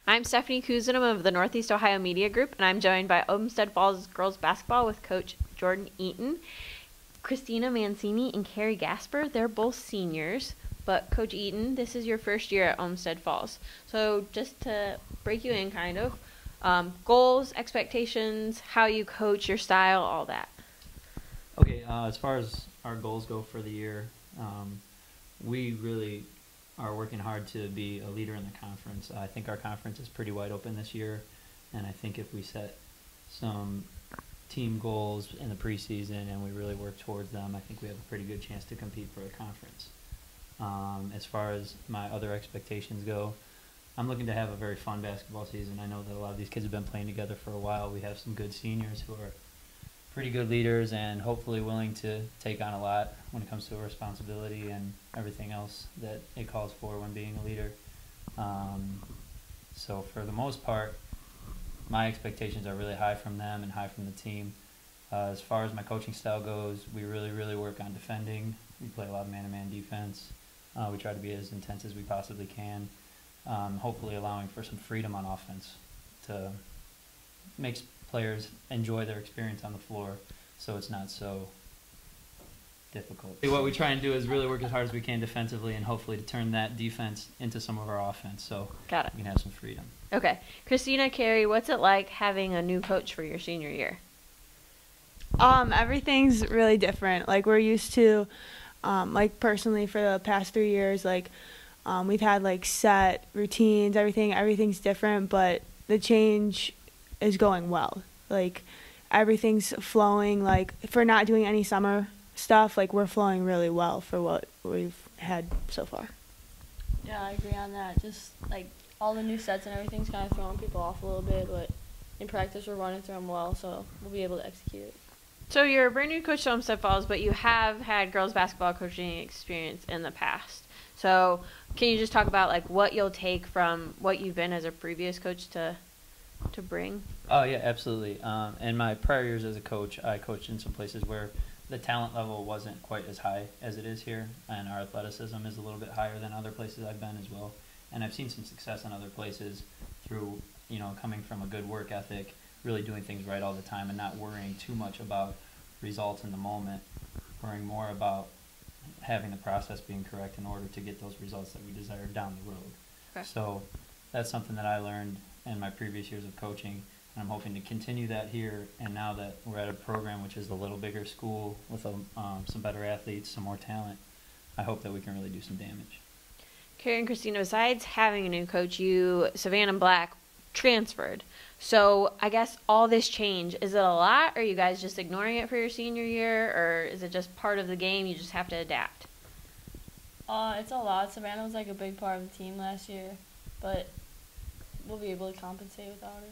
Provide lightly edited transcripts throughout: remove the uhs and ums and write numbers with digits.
I'm Stephanie Cousinum of the Northeast Ohio Media Group, and I'm joined by Olmsted Falls girls basketball with Coach Jordan Eaton, Christina Mancini, and Carrie Gasper. They're both seniors, but Coach Eaton, this is your first year at Olmsted Falls. So just to break you in kind of, goals, expectations, how you coach, your style, all that. Okay, as far as our goals go for the year, we really are working hard to be a leader in the conference. I think our conference is pretty wide open this year, and I think if we set some team goals in the preseason and we really work towards them, I think we have a pretty good chance to compete for the conference. As far as my other expectations go, I'm looking to have a very fun basketball season. I know that a lot of these kids have been playing together for a while. We have some good seniors who are pretty good leaders and hopefully willing to take on a lot when it comes to responsibility and everything else that it calls for when being a leader. So for the most part, my expectations are really high from them and high from the team. As far as my coaching style goes, we really work on defending. We play a lot of man-to-man defense. We try to be as intense as we possibly can, hopefully allowing for some freedom on offense to make players enjoy their experience on the floor so it's not so difficult. What we try and do is really work as hard as we can defensively and hopefully to turn that defense into some of our offense so we can have some freedom. Okay. Christina, Carrie, what's it like having a new coach for your senior year? Everything's really different. Like, we're used to, like, personally for the past 3 years, like, we've had, like, set routines, everything's different, but the change is going well. Like, everything's flowing. Like, for not doing any summer stuff, like, we're flowing really well for what we've had so far. Yeah, I agree on that. Just, like, all the new sets and everything's kind of throwing people off a little bit, but in practice we're running through them well, so we'll be able to execute it. So you're a brand new coach to Olmsted Falls, but you have had girls basketball coaching experience in the past. So can you just talk about, like, what you'll take from what you've been as a previous coach to bring? Oh, yeah, absolutely. In my prior years as a coach, I coached in some places where the talent level wasn't quite as high as it is here, and our athleticism is a little bit higher than other places I've been as well. And I've seen some success in other places through, coming from a good work ethic, really doing things right all the time and not worrying too much about results in the moment, worrying more about having the process being correct in order to get those results that we desire down the road. Okay. So that's something that I learned in my previous years of coaching, and I'm hoping to continue that here. And now that we're at a program which is a little bigger school with some better athletes, some more talent, I hope that we can really do some damage. Carrie and Christina, besides having a new coach, Savannah Black, transferred. So I guess all this change, is it a lot, or are you guys just ignoring it for your senior year, or is it just part of the game, you just have to adapt? It's a lot. Savannah was like a big part of the team last year, but we'll be able to compensate without her.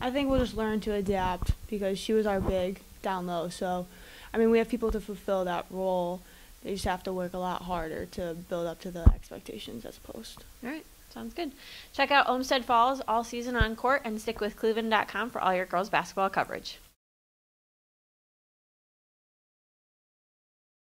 I think we'll just learn to adapt because she was our big down low. So, I mean, we have people to fulfill that role. They just have to work a lot harder to build up to the expectations as opposed. All right. Sounds good. Check out Olmsted Falls all season on court and stick with cleveland.com for all your girls basketball coverage.